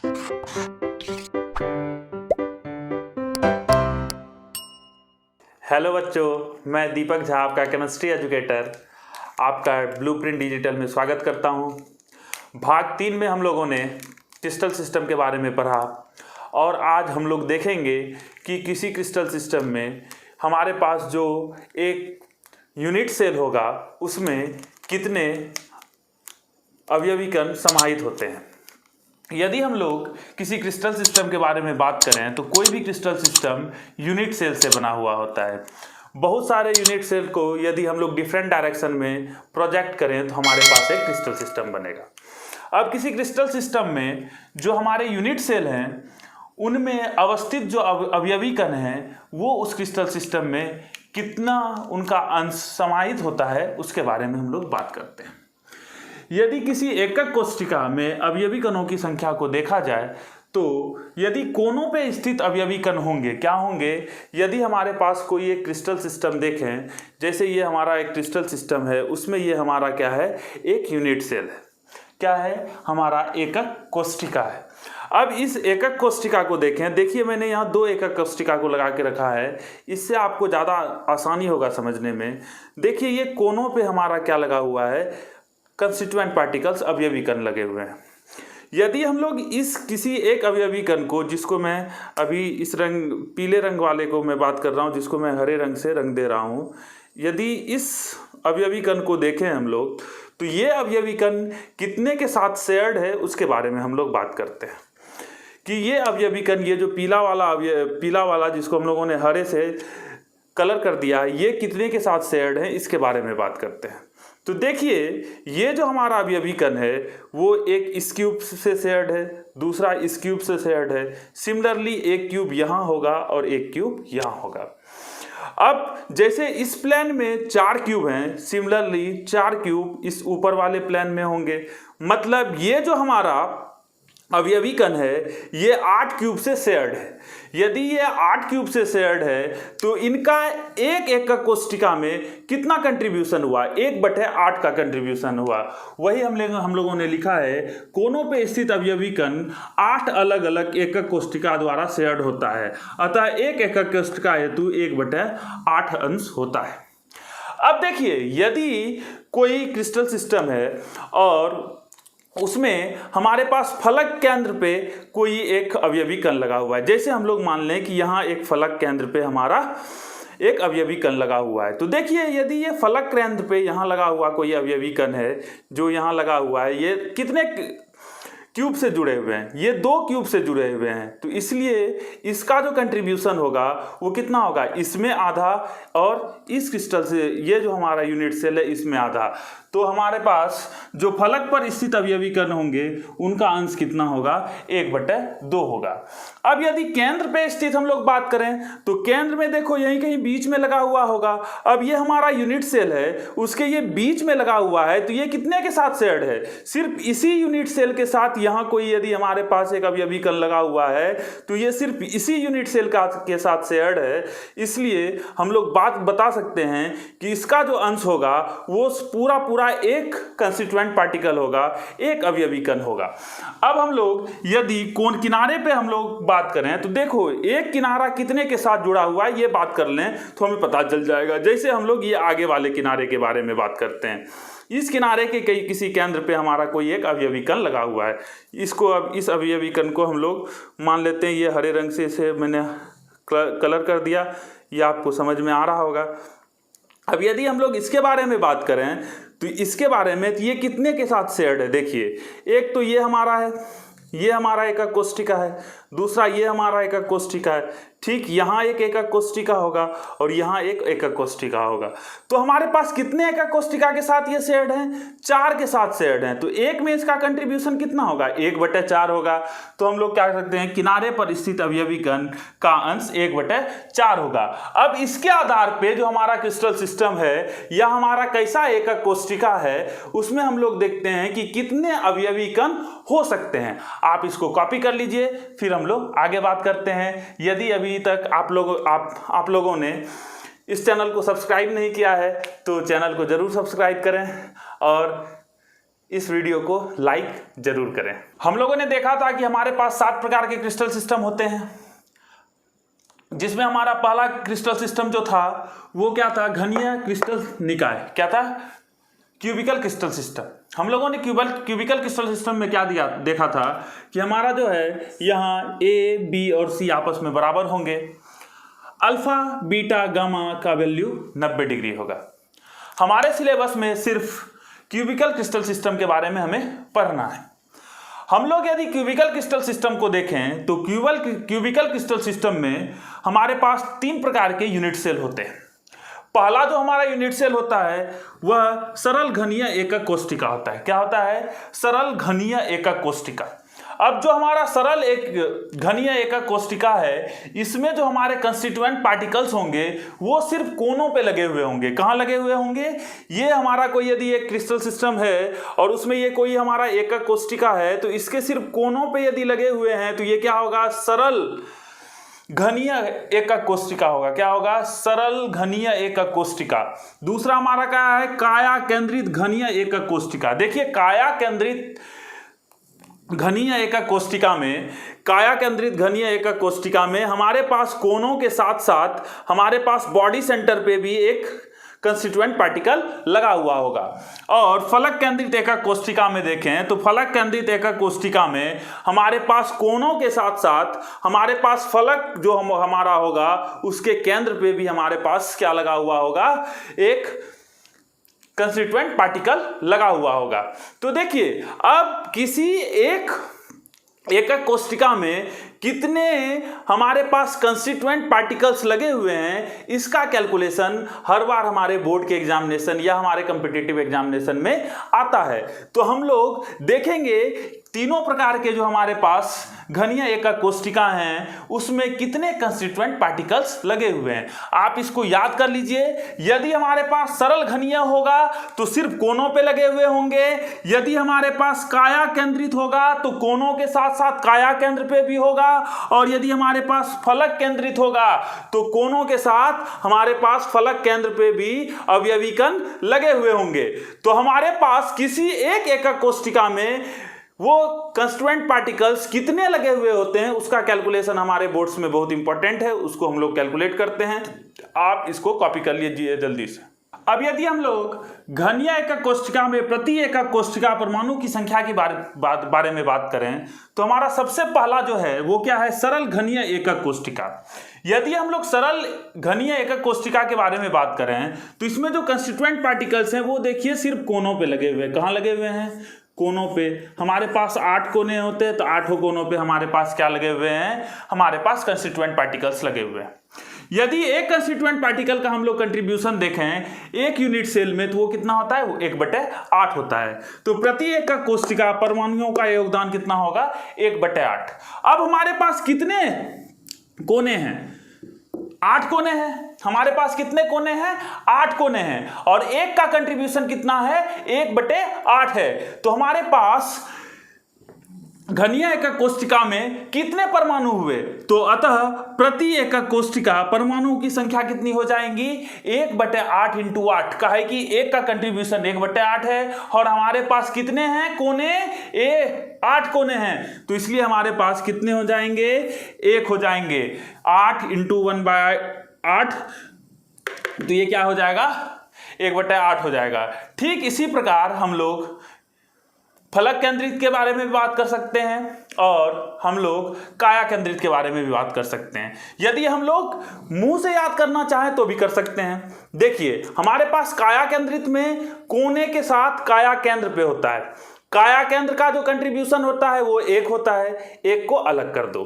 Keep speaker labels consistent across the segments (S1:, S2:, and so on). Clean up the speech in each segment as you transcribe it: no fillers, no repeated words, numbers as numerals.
S1: Hello बच्चों, मैं दीपक झा आपका केमिस्ट्री एजुकेटर आपका ब्लूप्रिंट डिजिटल में स्वागत करता हूं। भाग 3 में हम लोगों ने क्रिस्टल सिस्टम के बारे में पढ़ा और आज हम लोग देखेंगे कि किसी क्रिस्टल सिस्टम में हमारे पास जो एक यूनिट सेल होगा उसमें कितने अवयवी कण समाहित होते हैं। यदि हम लोग किसी क्रिस्टल सिस्टम के बारे में बात करें तो कोई भी क्रिस्टल सिस्टम यूनिट सेल से बना हुआ होता है। बहुत सारे यूनिट सेल को यदि हम लोग डिफरेंट डायरेक्शन में प्रोजेक्ट करें तो हमारे पास एक क्रिस्टल सिस्टम बनेगा। अब किसी क्रिस्टल सिस्टम में जो हमारे यूनिट सेल हैं उनमें अवस्थित जो अवयवी कण हैं वो उस क्रिस्टल सिस्टम में कितना उनका अंश समाहित होता है उसके बारे में हम लोग बात करते हैं। यदि किसी एकक कोशिका में अवयवी कणों की संख्या को देखा जाए तो यदि कोनों पे स्थित अवयवी कण होंगे, क्या होंगे, यदि हमारे पास कोई एक क्रिस्टल सिस्टम देखें, जैसे ये हमारा एक क्रिस्टल सिस्टम है, उसमें ये हमारा क्या है, एक यूनिट सेल है। क्या है, हमारा एकक कोशिका है। अब इस एकक कोशिका को देखें, देखिए मैंने यहाँ 2 एकक कोशिका को लगा के रखा है, इससे आपको ज़्यादा आसानी होगा समझने में। देखिए ये कोनों पे हमारा क्या लगा हुआ है, कंस्टिट्यूएंट पार्टिकल्स अवयवी कण लगे हुए हैं। यदि हम लोग इस किसी एक अवयवी कण को, जिसको मैं अभी इस रंग पीले रंग वाले को मैं बात कर रहा हूँ, जिसको मैं हरे रंग से रंग दे रहा हूँ, यदि इस अवयवी कण को देखें हम लोग तो ये अवयवी कण कितने के साथ शेयर्ड है उसके बारे में हम लोग बात करते हैं कि ये अवयवी कण, ये जो पीला वाला जिसको हम लोगों ने हरे से कलर कर दिया, ये कितने के साथ शेयर्ड है इसके बारे में बात करते हैं। तो देखिए ये जो हमारा अवयवी कण है वो एक इस क्यूब से शेयर्ड है, दूसरा इस क्यूब से शेयर्ड है। सिमिलरली एक क्यूब यहाँ होगा और एक क्यूब यहाँ होगा। अब जैसे इस प्लेन में 4 क्यूब हैं, सिमिलरली 4 क्यूब इस ऊपर वाले प्लेन में होंगे। मतलब ये जो हमारा अवयवी कण है ये 8 क्यूब से शेयर्ड है। यदि ये 8 क्यूब से शेयर्ड है तो इनका एक एकक कोशिका में कितना कंट्रीब्यूशन हुआ, 1/8 का कंट्रीब्यूशन हुआ। वही हम लोगों ने लिखा है, कोनों पे स्थित अवयवी कण 8 अलग अलग एकक कोशिका द्वारा शेयर्ड होता है, अतः एक एकक कोशिका हेतु 1/8 अंश होता है। अब देखिए यदि कोई क्रिस्टल सिस्टम है और उसमें हमारे पास फलक केंद्र पे कोई एक अवयवी कण लगा हुआ है, जैसे हम लोग मान लें कि यहाँ एक फलक केंद्र पे हमारा एक अवयवी कण लगा हुआ है। तो देखिए यदि ये फलक केंद्र पे यहाँ लगा हुआ कोई अवयवी कण है जो यहाँ लगा हुआ है, ये कितने क्यूब से जुड़े हुए हैं, ये 2 क्यूब से जुड़े हुए हैं। तो इसलिए इसका जो कंट्रीब्यूशन होगा वो कितना होगा, इसमें आधा और इस क्रिस्टल से ये जो हमारा यूनिट सेल है इसमें आधा। तो हमारे पास जो फलक पर स्थित अवयवी कण होंगे उनका अंश कितना होगा, 1/2 होगा। अब यदि केंद्र पे स्थित हम लोग बात करें तो केंद्र में देखो यहीं कहीं बीच में लगा हुआ होगा। अब ये हमारा यूनिट सेल है, उसके ये बीच में लगा हुआ है, तो ये कितने के साथ शेयर्ड है, सिर्फ इसी यूनिट सेल के साथ। यहाँ कोई यदि हमारे पास एक अवयवी कण लगा हुआ है तो ये सिर्फ इसी यूनिट सेल के साथ शेयर्ड है। इसलिए हम लोग बात बता सकते हैं कि इसका जो अंश होगा वो पूरा एक कंस्टिट्यूएंट पार्टिकल होगा, एक अवयवी कण होगा। अब हम लोग यदि कोण किनारे पे हम लोग बात करें तो देखो एक किनारा कितने के साथ जुड़ा हुआ है ये बात कर लें तो हमें पता चल जाएगा। जैसे हम लोग ये आगे वाले किनारे के बारे में बात करते हैं, इस किनारे के किसी केंद्र पे हमारा कोई एक अवयवी कण लगा हुआ है। इसको अब इस अवयवी कण को हम लोग मान लेते हैं, ये हरे रंग से इसे मैंने कलर कर दिया, ये आपको समझ में आ रहा होगा। अब यदि हम लोग इसके बारे में बात करें तो इसके बारे में ये कितने के साथ शेयर्ड है, देखिए एक तो ये हमारा है, ये हमारा एकक कोशिका है, दूसरा ये हमारा एकक कोशिका है, ठीक, यहाँ एक एकक कोशिका होगा और यहाँ एक एकक कोशिका होगा। तो हमारे पास कितने एकक कोशिका के साथ ये शेयर्ड हैं, 4 के साथ शेयर्ड हैं। तो एक में इसका कंट्रीब्यूशन कितना होगा, 1/4 होगा। तो हम लोग क्या कर सकते हैं, किनारे पर स्थित अवयवी कण का अंश 1/4 होगा। अब इसके आधार पे जो हमारा क्रिस्टल सिस्टम है या हमारा कैसा एकक कोशिका है उसमें हम लोग देखते हैं कि कितने अवयवी कण हो सकते हैं। आप इसको कॉपी कर लीजिए, फिर हम लोग आगे बात करते हैं। यदि अभी तक आप लोगों ने इस चैनल को सब्सक्राइब नहीं किया है तो चैनल को जरूर सब्सक्राइब करें और इस वीडियो को लाइक जरूर करें। हम लोगों ने देखा था कि हमारे पास 7 प्रकार के क्रिस्टल सिस्टम होते हैं, जिसमें हमारा पहला क्रिस्टल सिस्टम जो था वो क्या था, घनीय क्रिस्टल निकाय। क्या था? Cubical crystal system. हम लोगों ने क्यूबिकल क्रिस्टल सिस्टम में क्या देखा था कि हमारा जो है यहाँ ए, बी और सी आपस में बराबर होंगे। अल्फा, बीटा, गामा का वैल्यू 90 डिग्री होगा। हमारे सिलेबस में सिर्फ क्यूबिकल क्रिस्टल सिस्टम के बारे में हमें पढ़ना है। हम लोग यदि क्यूबिकल क्रिस्टल सिस्टम को देखें तो क्यूबिकल क्रिस्टल सिस्टम में हमारे पास 3 प्रकार के यूनिट सेल होते हैं। पहला जो हमारा यूनिट सेल होता है वह सरल घनीय एकक कोष्ठिका होता है। क्या होता है? सरल घनीय एकक कोष्ठिका। अब जो हमारा सरल एक घनीय एकक कोष्ठिका है, इसमें जो हमारे कंस्टिट्यूएंट पार्टिकल्स होंगे वो सिर्फ कोनों पे लगे हुए होंगे। कहाँ लगे हुए होंगे? ये हमारा कोई यदि एक क्रिस्टल सिस्टम है और उसमें ये कोई हमारा एकक कोष्ठिका है तो इसके सिर्फ कोनों पे यदि लगे हुए हैं तो ये क्या होगा? सरल घनीय एकक कोष्ठिका होगा। क्या होगा? सरल घनीय एकक कोष्ठिका। दूसरा हमारा क्या है? काया केंद्रित घनीय एकक कोष्ठिका। देखिए, काया केंद्रित घनीय एकक कोष्ठिका में हमारे पास कोनों के साथ साथ हमारे पास बॉडी सेंटर पे भी एक कंस्टिट्यूएंट पार्टिकल लगा हुआ होगा। और फलक केंद्रित एकक कोष्ठिका में देखें तो फलक केंद्रित एकक कोष्ठिका में हमारे पास कोनों के साथ साथ हमारे पास फलक जो हमारा होगा उसके केंद्र पे भी हमारे पास क्या लगा हुआ होगा? एक कंस्टिट्यूएंट पार्टिकल लगा हुआ होगा। तो देखिए, अब किसी एक एकक कोष्ठिका में कितने हमारे पास कंस्टिट्यूएंट पार्टिकल्स लगे हुए हैं, इसका कैलकुलेशन हर बार हमारे बोर्ड के एग्जामिनेशन या हमारे कॉम्पिटिटिव एग्जामिनेशन में आता है। तो हम लोग देखेंगे तीनों प्रकार के जो हमारे पास घनीय एकक कोष्ठिका हैं उसमें कितने कंस्टिट्यूएंट पार्टिकल्स लगे हुए हैं। आप इसको याद कर लीजिए। यदि हमारे पास सरल घनीय होगा तो सिर्फ कोनों पे लगे हुए होंगे। यदि हमारे पास काया केंद्रित होगा तो कोनों के साथ साथ काया केंद्र पे भी होगा। और यदि हमारे पास फलक केंद्रित होगा तो कोनों के साथ हमारे पास फलक केंद्र पे भी अवयवी कण लगे हुए होंगे। तो हमारे पास किसी एक एकक कोष्ठिका में वो कंस्टिट्यूएंट पार्टिकल्स कितने लगे हुए होते हैं उसका कैलकुलेशन हमारे बोर्ड्स में बहुत इंपॉर्टेंट है। उसको हम लोग कैलकुलेट करते हैं। आप इसको कॉपी कर लीजिए जल्दी से। अब यदि हम लोग घनीय एकक कोष्ठिका में प्रति एकक कोष्ठिका परमाणु की संख्या के बारे में बात करें तो हमारा सबसे पहला जो है वो क्या है? सरल घनीय एकक कोष्ठिका। यदि हम लोग सरल घनीय एकक कोष्ठिका के बारे में बात करें तो इसमें जो कंस्टिट्यूएंट पार्टिकल्स हैं वो देखिए सिर्फ कोनों पे लगे हुए हैं। कहाँ लगे हुए हैं? कोनों पे। हमारे पास 8 कोने होते हैं तो 8 कोनों पे हमारे पास क्या लगे हुए हैं? हमारे पास कंस्टिट्यूएंट पार्टिकल्स लगे हुए हैं। यदि एक कंस्टिट्यूएंट पार्टिकल का हम लोग कंट्रीब्यूशन देखें एक यूनिट सेल में तो वो कितना होता है? वो 1/8 होता है। तो प्रति एकक कोष्ठिका परमाणुओं का योगदान कितना होगा? 1/8। अब हमारे पास कितने कोने हैं? 8 कोने हैं। हमारे पास कितने कोने हैं? 8 कोने हैं। और एक का कंट्रीब्यूशन कितना है? 1/8 है। तो हमारे पास घनीय एकक कोष्ठिका में कितने परमाणु हुए? तो अतः प्रति एकक कोष्ठिका परमाणुओं की संख्या कितनी हो जाएंगी? 1/8 × 8 का है कि एक का कंट्रीब्यूशन 1/8 है और हमारे पास कितने हैं कोने? 8 कोने हैं। तो इसलिए हमारे पास कितने हो जाएंगे? 1 हो जाएंगे। 8 × 1/8 तो ये क्या हो जाएगा? 1/8 हो जाएगा। ठीक इसी प्रकार हम लोग फलक केंद्रित के बारे में भी बात कर सकते हैं और हम लोग काया केंद्रित के बारे में भी बात कर सकते हैं। यदि हम लोग मुंह से याद करना चाहें तो भी कर सकते हैं। देखिए, हमारे पास काया केंद्रित में कोने के साथ काया केंद्र पे होता है। काया केंद्र का जो कंट्रीब्यूशन होता है वो 1 होता है। 1 को अलग कर दो।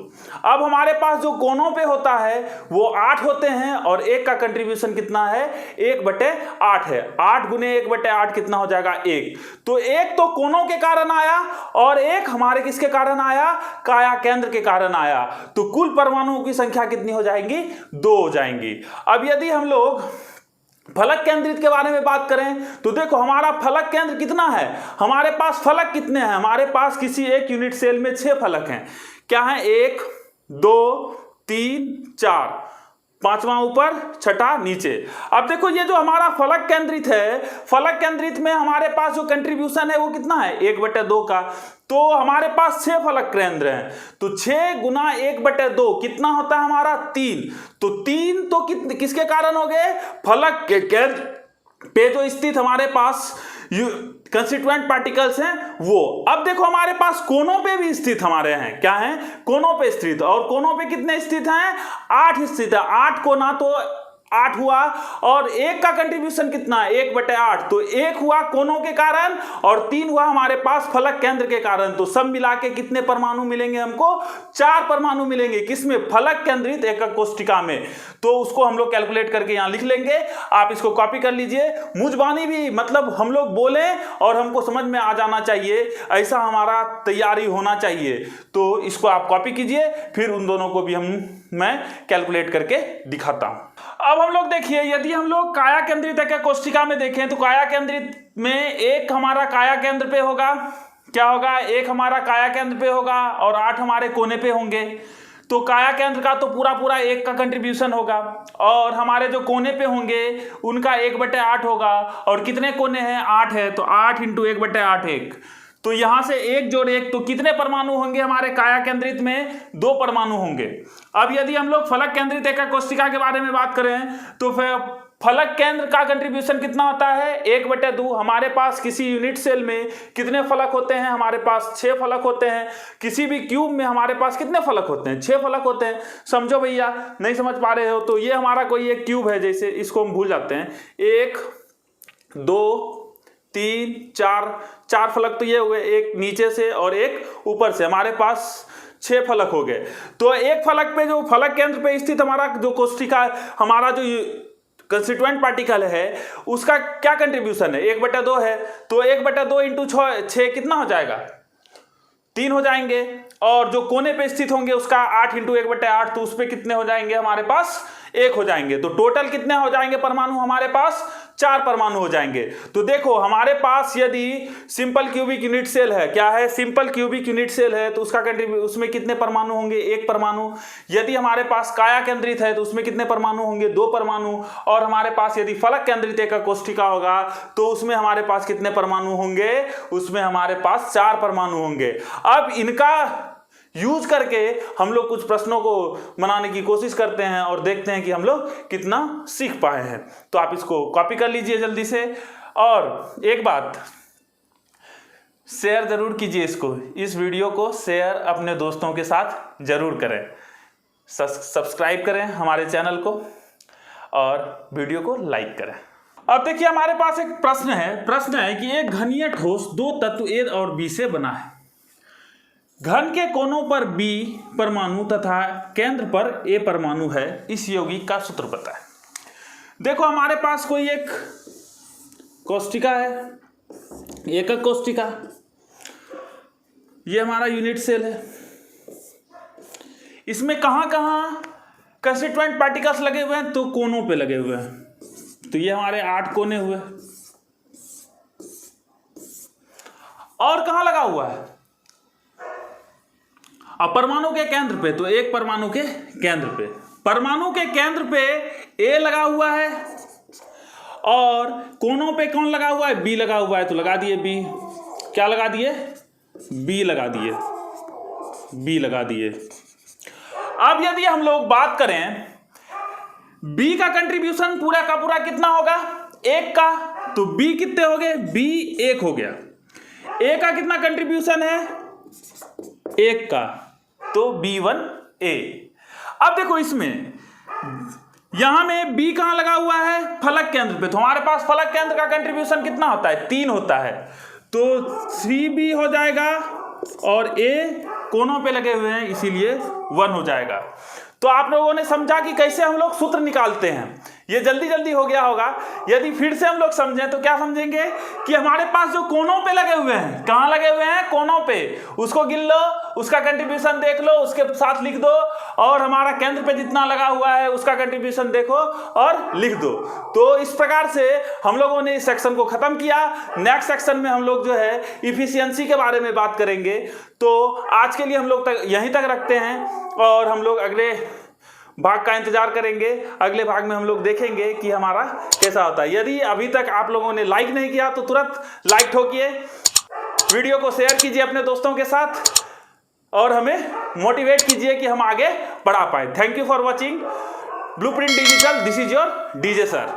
S1: अब हमारे पास जो कोनों पे होता है वो 8 होते हैं और 1 का कंट्रीब्यूशन कितना है? 1/8 है। 8 × 1/8 कितना हो जाएगा? 1। तो 1 तो कोनों के कारण आया और 1 हमारे किसके कारण आया? काया केंद्र के कारण आया। तो कुल परमाणुओं की संख्या कितनी हो जाएंगी? 2 हो जाएंगी। अब यदि हम लोग फलक केंद्रित के बारे में बात करें तो देखो हमारा फलक केंद्र कितना है? हमारे पास फलक कितने हैं? हमारे पास किसी एक यूनिट सेल में 6 फलक हैं। क्या है? 1 2 3 4 पांचवा ऊपर, छठा नीचे। अब देखो ये जो हमारा फलक केंद्रित है, फलक केंद्रित में हमारे पास जो कंट्रीब्यूशन है वो कितना है, 1/2 का। तो हमारे पास 6 फलक केंद्र हैं, तो 6 गुना 1/2 कितना होता है हमारा, 3। तो 3 तो किसके कारण हो गए, फलक के केंद्र पे जो स्थित हमारे पास कंस्टिट्यूएंट पार्टिकल्स हैं वो। अब देखो हमारे पास कोनों पे भी स्थित हमारे हैं, क्या है, कोनों पे स्थित। और कोनों पे कितने स्थित हैं, 8 स्थित है। 8 कोना तो 8 हुआ, और 1 का कंट्रीब्यूशन कितना है, 1/8। तो 1 हुआ कोनों के कारण और 3 हुआ हमारे पास फलक केंद्र के कारण। तो सब मिला के कितने परमाणु मिलेंगे हमको, 4 परमाणु मिलेंगे। किसमें, फलक केंद्रित एकक कोष्ठिका में। तो उसको हम लोग कैलकुलेट करके यहां लिख लेंगे, आप इसको कॉपी कर लीजिए। मुजबानी भी मतलब हम लोग बोले और हमको समझ में आ जाना चाहिए, ऐसा हमारा तैयारी होना चाहिए। तो इसको आप कॉपी कीजिए, फिर उन दोनों को भी मैं कैलकुलेट करके दिखाता हूं। अब हम लोग देखिए, यदि हम लोग काया केंद्रित एकक कोष्ठिका में देखें तो काया केंद्रित में एक हमारा काया केंद्र पे होगा, क्या होगा, एक हमारा काया केंद्र पे होगा और 8 हमारे कोने पे होंगे। तो काया केंद्र का तो पूरा 1 का कंट्रीब्यूशन होगा, और हमारे जो कोने पे होंगे उनका 1/8 होगा। और कितने कोने हैं, 8 है, तो 8 × 1/8 1। तो यहां से 1 जोड़ 1, तो कितने परमाणु होंगे हमारे काया केंद्रित में, 2 परमाणु होंगे। अब यदि हम लोग फलक केंद्रित एकक कोष्ठिका के बारे में बात करें तो फलक केंद्र का कंट्रीब्यूशन कितना होता है, 1/2। हमारे पास किसी यूनिट सेल में कितने फलक होते हैं, हमारे पास 6 फलक होते हैं। किसी भी क्यूब में हमारे पास कितने फलक होते हैं, 6 फलक होते हैं। समझो भैया, नहीं समझ पा रहे हो तो ये हमारा कोई एक क्यूब है, जैसे इसको हम भूल जाते हैं। 1 2 3 4 फलक तो ये हुए, एक नीचे से और एक ऊपर से, हमारे पास 6 फलक हो गए। तो एक फलक पे जो फलक केंद्र पे स्थित हमारा जो कोष्ठिका, हमारा जो कंस्टिट्यूएंट पार्टिकल है उसका क्या कंट्रीब्यूशन है, 1/2 है। तो 1/2 × 6 कितना हो जाएगा, 3 हो जाएंगे। और जो कोने पे स्थित होंगे उसका 8 × 1/8, तो उस पे कितने हो जाएंगे हमारे पास, 1 हो जाएंगे। तो टोटल कितने हो जाएंगे परमाणु हमारे पास, 4 परमाणु हो जाएंगे। तो देखो हमारे पास यदि सिंपल क्यूबिक यूनिट सेल है, क्या है, सिंपल क्यूबिक यूनिट सेल है, तो उसका उसमें कितने परमाणु होंगे, 1 परमाणु। यदि हमारे पास काया केंद्रित है तो उसमें कितने परमाणु होंगे, 2 परमाणु। और हमारे पास यदि फलक केंद्रित एकक कोष्ठिका होगा तो उसमें हमारे पास कितने परमाणु होंगे, उसमें हमारे पास 4 परमाणु होंगे। अब इनका यूज करके हम लोग कुछ प्रश्नों को बनाने की कोशिश करते हैं और देखते हैं कि हम लोग कितना सीख पाए हैं। तो आप इसको कॉपी कर लीजिए जल्दी से। और एक बात, शेयर जरूर कीजिए इसको, इस वीडियो को शेयर अपने दोस्तों के साथ जरूर करें। सब्सक्राइब करें हमारे चैनल को और वीडियो को लाइक करें। अब देखिए हमारे पास एक प्रश्न है कि एक घनीय ठोस 2 तत्व A और B से बना है। घन के कोनों पर B परमाणु तथा केंद्र पर A परमाणु है, इस यौगिक का सूत्र बताएं। देखो हमारे पास कोई एक कोष्ठिका है, एकक कोष्ठिका, ये हमारा यूनिट सेल है। इसमें कहां कंस्टिट्यूएंट पार्टिकल्स लगे हुए हैं, तो कोनों पे लगे हुए हैं। तो ये हमारे 8 कोने हुए। और कहां लगा हुआ है, अब परमाणु के केंद्र पे, तो एक परमाणु के केंद्र पे, परमाणु के केंद्र पे A लगा हुआ है और कोनों पे कौन लगा हुआ है, B लगा हुआ है। तो लगा दिए B, क्या लगा दिए, B लगा दिए, B लगा दिए। अब यदि हम लोग बात करें B का कंट्रीब्यूशन पूरा का पूरा कितना होगा, 1 का, तो B कितने हो गए, B 1 हो गया। A का कितना कंट्रीब्यूशन है, 1 का, तो B1A। अब देखो इसमें यहां में B कहां लगा हुआ है, फलक केंद्र पे, तो हमारे पास फलक केंद्र का कंट्रीब्यूशन कितना होता है, 3 होता है। तो 3B हो जाएगा और A कोनों पे लगे हुए हैं इसीलिए 1 हो जाएगा। तो आप लोगों ने समझा कि कैसे हम लोग सूत्र निकालते हैं, ये जल्दी हो गया होगा। यदि फिर से हम लोग समझें तो क्या समझेंगे कि हमारे पास जो कोनों पे लगे हुए हैं, कहां लगे हुए हैं, कोनों पे, उसको गिन लो, उसका कंट्रीब्यूशन देख लो, उसके साथ लिख दो, और हमारा केंद्र पे जितना लगा हुआ है उसका कंट्रीब्यूशन देखो और लिख दो। तो इस प्रकार से हम लोगों ने इस सेक्शन को खत्म किया। नेक्स्ट सेक्शन में हम लोग जो है इफिशियंसी के बारे में बात करेंगे। तो आज के लिए हम लोग यहीं तक रखते हैं और हम लोग अगले भाग का इंतजार करेंगे। अगले भाग में हम लोग देखेंगे कि हमारा कैसा होता है। यदि अभी तक आप लोगों ने लाइक नहीं किया तो तुरंत लाइक ठोकिए, वीडियो को शेयर कीजिए अपने दोस्तों के साथ और हमें मोटिवेट कीजिए कि हम आगे बढ़ा पाए। Thank you for watching blueprint digital. This is your DJ sir.